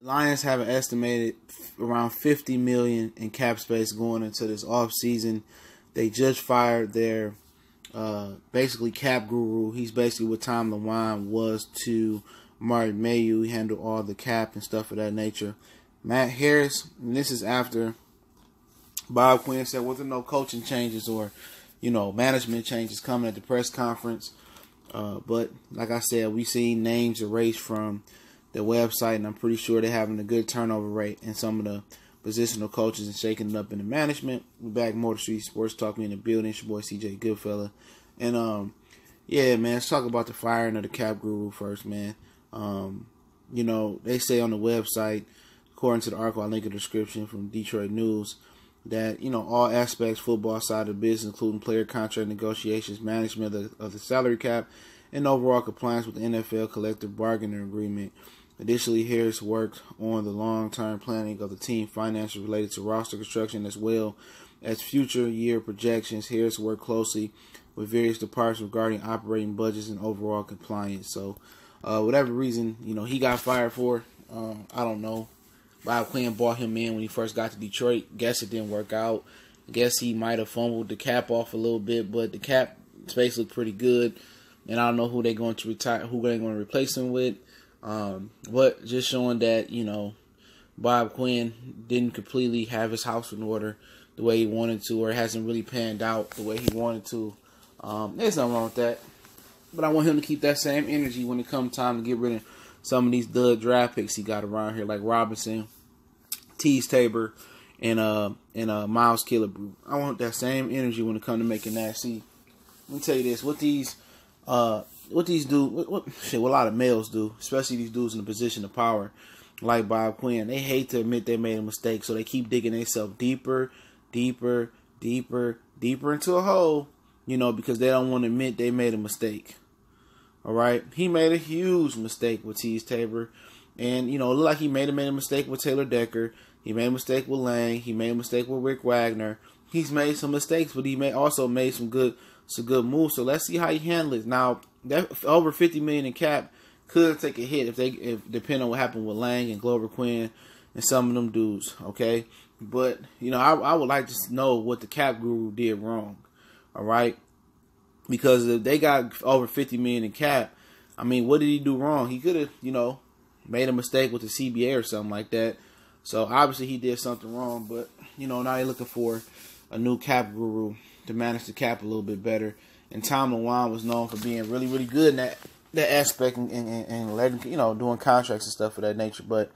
Lions have an estimated around 50 million in cap space going into this offseason. They just fired their basically cap guru. He's basically what Tom LeWine was to Martin Mayhew. He handled all the cap and stuff of that nature. Matt Harris, and this is after Bob Quinn said wasn't no coaching changes or management changes coming at the press conference. But like I said, we seen names erased from the website, and I'm pretty sure they're having a good turnover rate in some of the positional coaches and shaking it up in the management. We're back, more to Street Sports Talk. We in the building. It's your boy CJ Goodfella. And yeah, man, let's talk about the firing of the cap guru first, man. They say on the website, according to the article I link in the description from Detroit News, that all aspects football side of the business, including player contract negotiations, management of the salary cap, and overall compliance with the NFL collective bargaining agreement. Additionally, Harris worked on the long-term planning of the team finances related to roster construction as well as future year projections. Harris worked closely with various departments regarding operating budgets and overall compliance. So, whatever reason, he got fired for, I don't know. Bob Quinn brought him in when he first got to Detroit. Guess it didn't work out. Guess he might have fumbled the cap off a little bit, but the cap space looked pretty good. And I don't know who they're going to retire, who they're going to replace him with. But just showing that, Bob Quinn didn't completely have his house in order the way he wanted to, or hasn't really panned out the way he wanted to. There's nothing wrong with that. But I want him to keep that same energy when it comes time to get rid of some of these dud draft picks he got around here, like Robinson, Tease Tabor, and Miles Killebrew. I want that same energy when it comes to making that. See, let me tell you this: what these dudes, what a lot of males do, especially these dudes in a position of power, like Bob Quinn, they hate to admit they made a mistake, so they keep digging themselves deeper into a hole, because they don't want to admit they made a mistake. All right, he made a huge mistake with Tease Tabor, and it looked like he made a mistake with Taylor Decker. He made a mistake with Lang. He made a mistake with Rick Wagner. He's made some mistakes, but he also made some good moves. So let's see how he handles it. Now, that over $50 million in cap could take a hit if depending on what happened with Lang and Glover Quinn and some of them dudes. Okay, but I would like to know what the cap guru did wrong. All right. Because if they got over $50 million in cap, I mean, what did he do wrong? He could have, made a mistake with the CBA or something like that. So obviously he did something wrong. But now they're looking for a new cap guru to manage the cap a little bit better. And Tom LeWine was known for being really, really good in that aspect and letting, doing contracts and stuff of that nature. But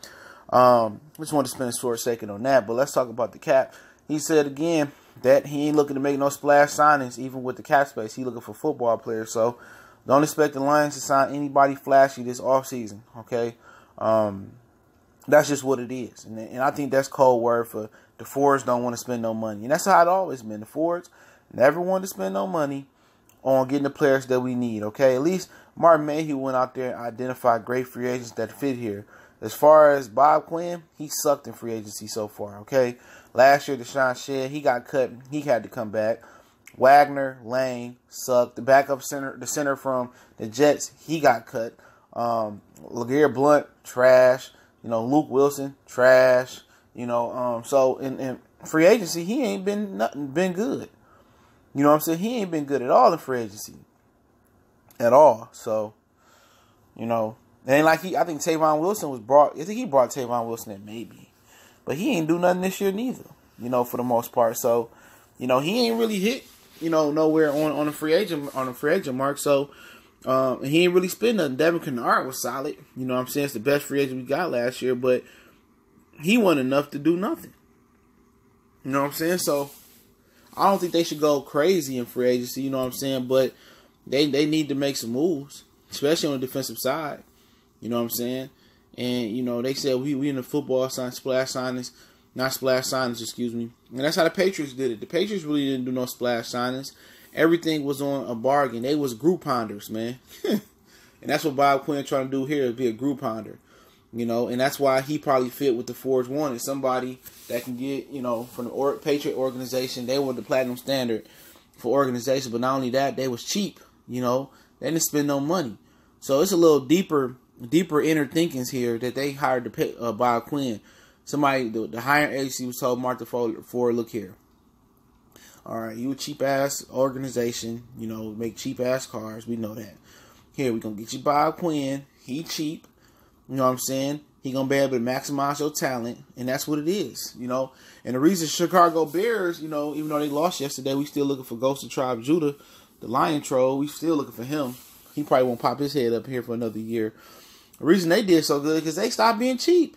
I just want to spend a short second on that. But let's talk about the cap. He said again that he ain't looking to make no splash signings, even with the cap space. He looking for football players. So don't expect the Lions to sign anybody flashy this offseason, okay? That's just what it is. And I think that's code word for the Fords don't want to spend no money. And that's how it always been. The Fords never wanted to spend no money on getting the players that we need, okay? At least Martin Mayhew went out there and identified great free agents that fit here. As far as Bob Quinn, he sucked in free agency so far, okay? Last year, Deshaun Shedd, he got cut. He had to come back. Wagner, Lane, sucked. The backup center, the center from the Jets, he got cut. LeGarrette Blount, trash. Luke Wilson, trash. So in free agency, he ain't been good. You know what I'm saying? He ain't been good at all in free agency. At all. So, it ain't like I think Tavon Wilson was brought. I think he brought Tavon Wilson in maybe. But he ain't do nothing this year neither, for the most part. So, he ain't really hit, nowhere on a free agent mark. So, he ain't really spent nothing. Devin Kennard was solid. I'm saying? It's the best free agent we got last year, but he wasn't enough to do nothing. You know what I'm saying? So, I don't think they should go crazy in free agency, but they need to make some moves, especially on the defensive side. You know what I'm saying? And, they said we in the football splash signings, not splash signings, excuse me. And that's how the Patriots did it. The Patriots really didn't do no splash signings. Everything was on a bargain. They was group ponders, man. And that's what Bob Quinn trying to do here, is be a group ponder. And that's why he probably fit with the Fords wanted. Somebody that can get, from the Patriot organization. They were the platinum standard for organization. But not only that, they was cheap, They didn't spend no money. So it's a little deeper deeper inner thinkings here that they hired to pay Bob Quinn. Somebody, the hiring agency was told Martha Ford, look here. All right, you a cheap ass organization, make cheap ass cars. We know that. Here, we're going to get you Bob Quinn. He cheap. You know what I'm saying? He going to be able to maximize your talent. And that's what it is, And the reason Chicago Bears, even though they lost yesterday, we still looking for Ghost of Tribe Judah, the Lion Troll. We still looking for him. He probably won't pop his head up here for another year. The reason they did so good because they stopped being cheap.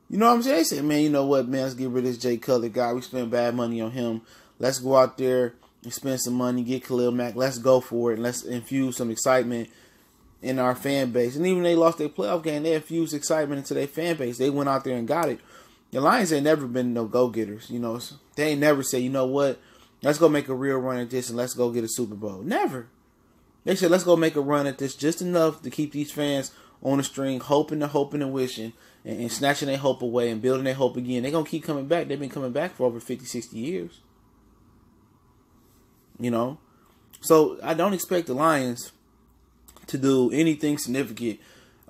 You know what I'm saying? They said, man, you know what, man, let's get rid of this Jay Cutler guy. We spent bad money on him. Let's go out there and spend some money, get Khalil Mack. Let's go for it, and let's infuse some excitement in our fan base. And even they lost their playoff game, they infused excitement into their fan base. They went out there and got it. The Lions ain't never been no go-getters. They ain't never say, you know what, let's go make a real run at this and let's go get a Super Bowl. Never. They said, let's go make a run at this just enough to keep these fans on the string, hoping and wishing, and snatching their hope away and building their hope again. They're going to keep coming back. They've been coming back for over 50, 60 years. So I don't expect the Lions to do anything significant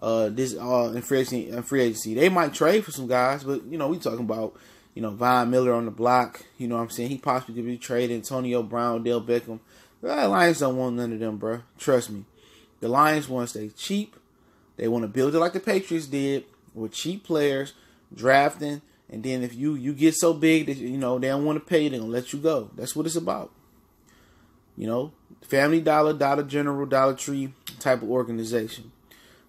in free agency. They might trade for some guys, but, we talking about, Von Miller on the block. You know what I'm saying? He possibly could be traded. Antonio Brown, Odell Beckham. The Lions don't want none of them, bro. Trust me. The Lions want to stay cheap. They want to build it like the Patriots did with cheap players, drafting, and then if you get so big that they don't want to pay you, they're gonna let you go. That's what it's about. Family Dollar, Dollar General, Dollar Tree type of organization.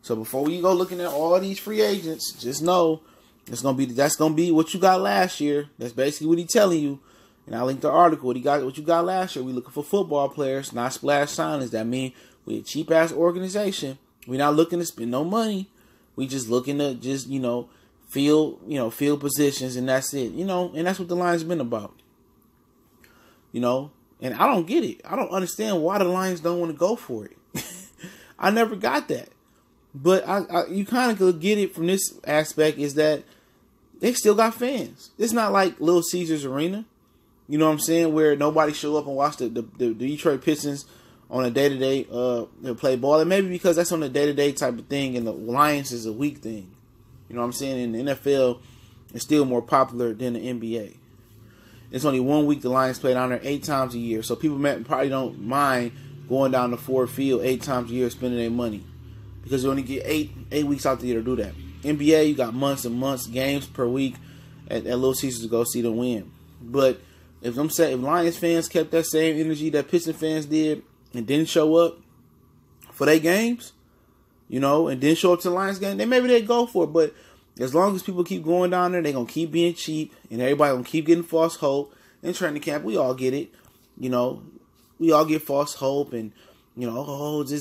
So before you go looking at all these free agents, just know that's gonna be what you got last year. That's basically what he's telling you. And I linked the article. What you got last year. We looking for football players, not splash signings. That mean we a cheap ass organization. We're not looking to spend no money. We just looking to fill positions, and that's it. And that's what the Lions been about. And I don't get it. I don't understand why the Lions don't want to go for it. I never got that. But you kind of could get it from this aspect is that they still got fans. It's not like Little Caesars Arena. You know what I'm saying? Where nobody show up and watch the Detroit Pistons on a day-to-day play ball. And maybe because that's on a day-to-day type of thing and the Lions is a week thing. You know what I'm saying? And the NFL is still more popular than the NBA. It's only 1 week the Lions play down there 8 times a year. So people probably don't mind going down to Ford Field 8 times a year spending their money. Because you only get 8 weeks out the year to do that. NBA, you got months and months, games per week at Little Caesars to go see them win. But if Lions fans kept that same energy that Pistons fans did and didn't show up for their games, and didn't show up to the Lions game, then maybe they'd go for it. But as long as people keep going down there, they're going to keep being cheap and everybody going to keep getting false hope. In training camp, we all get it. We all get false hope and, is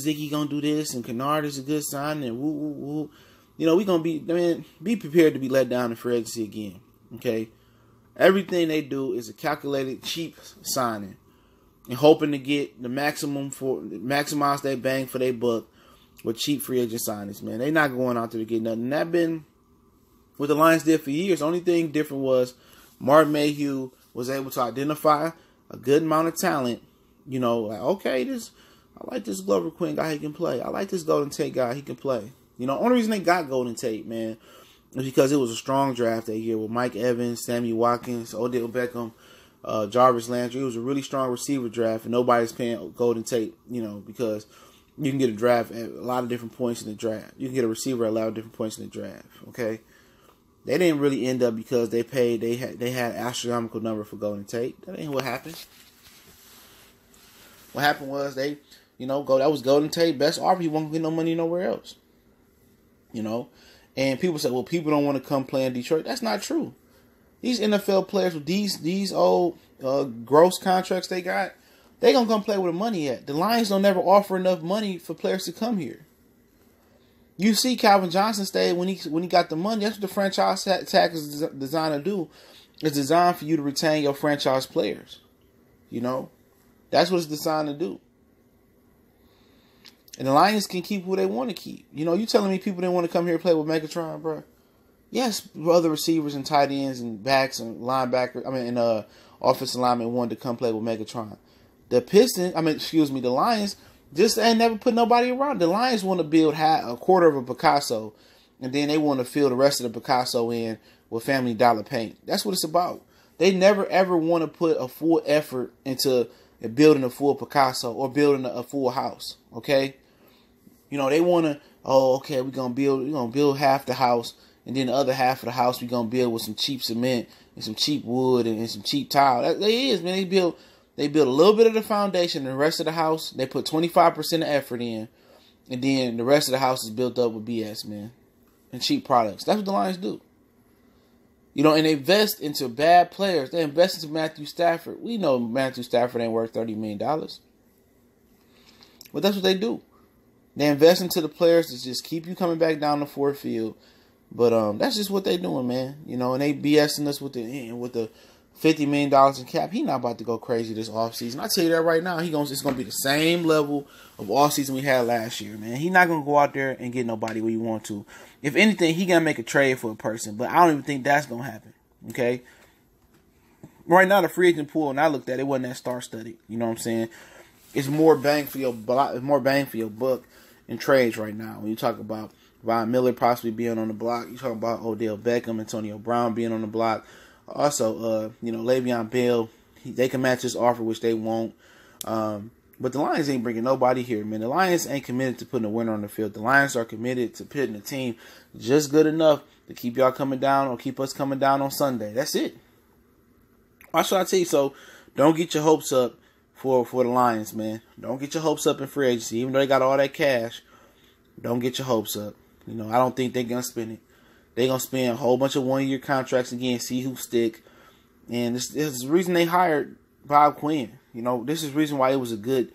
Ziggy going to do this and Kennard is a good sign and woo, woo, woo. We going to be prepared to be let down in free agency again. Okay? Everything they do is a calculated, cheap signing and hoping to get the maximize their bang for their buck with cheap free agent signings, man. They not going out there to get nothing. And that been what the Lions did for years. The only thing different was Martin Mayhew was able to identify a good amount of talent. Okay, I like this Glover Quinn guy, he can play. I like this Golden Tate guy, he can play. Only reason they got Golden Tate, man, is because it was a strong draft that year with Mike Evans, Sammy Watkins, Odell Beckham, Jarvis Landry. It was a really strong receiver draft, and nobody's paying Golden Tate, because you can get a draft at a lot of different points in the draft. You can get a receiver at a lot of different points in the draft, okay? They didn't really end up because they had astronomical number for Golden Tate. That ain't what happened. What happened was that was Golden Tate best offer. He won't get no money nowhere else. And people say, well, people don't want to come play in Detroit. That's not true. These NFL players with these old gross contracts they got, they gonna come play where the money at. The Lions don't never offer enough money for players to come here. You see Calvin Johnson stayed when he got the money. That's what the franchise tag is designed to do. It's designed for you to retain your franchise players. That's what it's designed to do. And the Lions can keep who they want to keep. You telling me people didn't want to come here and play with Megatron, bro? Yes, other receivers and tight ends and backs and linebackers, offensive linemen wanted to come play with Megatron. The Lions, Just ain't never put nobody around. The Lions want to build a quarter of a Picasso, and then they want to fill the rest of the Picasso in with Family Dollar paint. That's what it's about. They never ever want to put a full effort into building a full Picasso or building a full house. Okay, they want to. Oh, okay, we're gonna build half the house, and then the other half of the house we're gonna build with some cheap cement and some cheap wood and some cheap tile. That is, man. They build a little bit of the foundation, and the rest of the house they put 25% of effort in, and then the rest of the house is built up with BS, man, and cheap products. That's what the Lions do. And they invest into bad players. They invest into Matthew Stafford. We know Matthew Stafford ain't worth $30 million. But that's what they do. They invest into the players to just keep you coming back down the field. But that's just what they doing, man. And they BSing us with the $50 million in cap. He not about to go crazy this offseason. I tell you that right now. It's going to be the same level of offseason we had last year, man. He not going to go out there and get nobody where you want to. If anything, he going to make a trade for a person. But I don't even think that's going to happen, okay? Right now, the free agent pool, and I looked at it, wasn't that star-studded. You know what I'm saying? It's more bang for your buck in trades right now. When you talk about Von Miller possibly being on the block, you talk about Odell Beckham, Antonio Brown being on the block. Also, Le'Veon Bell, they can match his offer, which they won't. But the Lions ain't bringing nobody here, man. The Lions ain't committed to putting a winner on the field. The Lions are committed to putting a team just good enough to keep y'all coming down or keep us coming down on Sunday. That's it. Why should I tell you so? Don't get your hopes up for the Lions, man. Don't get your hopes up in free agency. Even though they got all that cash, don't get your hopes up. I don't think they're going to spend it. They're going to spend a whole bunch of one-year contracts again, see who stick. And this is the reason they hired Bob Quinn. This is the reason why it was a good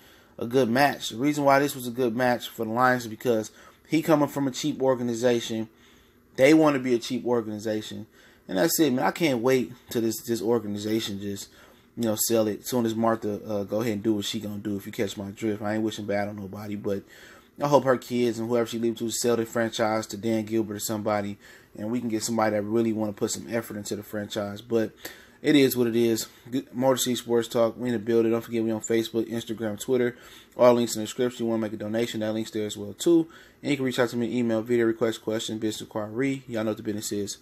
match. The reason why this was a good match for the Lions is because he coming from a cheap organization. They want to be a cheap organization. And that's it, man. I can't wait till this organization just, sell it. As soon as Martha go ahead and do what she going to do, if you catch my drift. I ain't wishing bad on nobody, but I hope her kids and whoever she leaves to sell the franchise to Dan Gilbert or somebody, and we can get somebody that really want to put some effort into the franchise. But it is what it is. More to see Sports Talk. We in the building. Don't forget we on Facebook, Instagram, Twitter. All links in the description. You want to make a donation, that link's there as well too. And you can reach out to me, email, video request, question, business inquiry. Y'all know what the business is.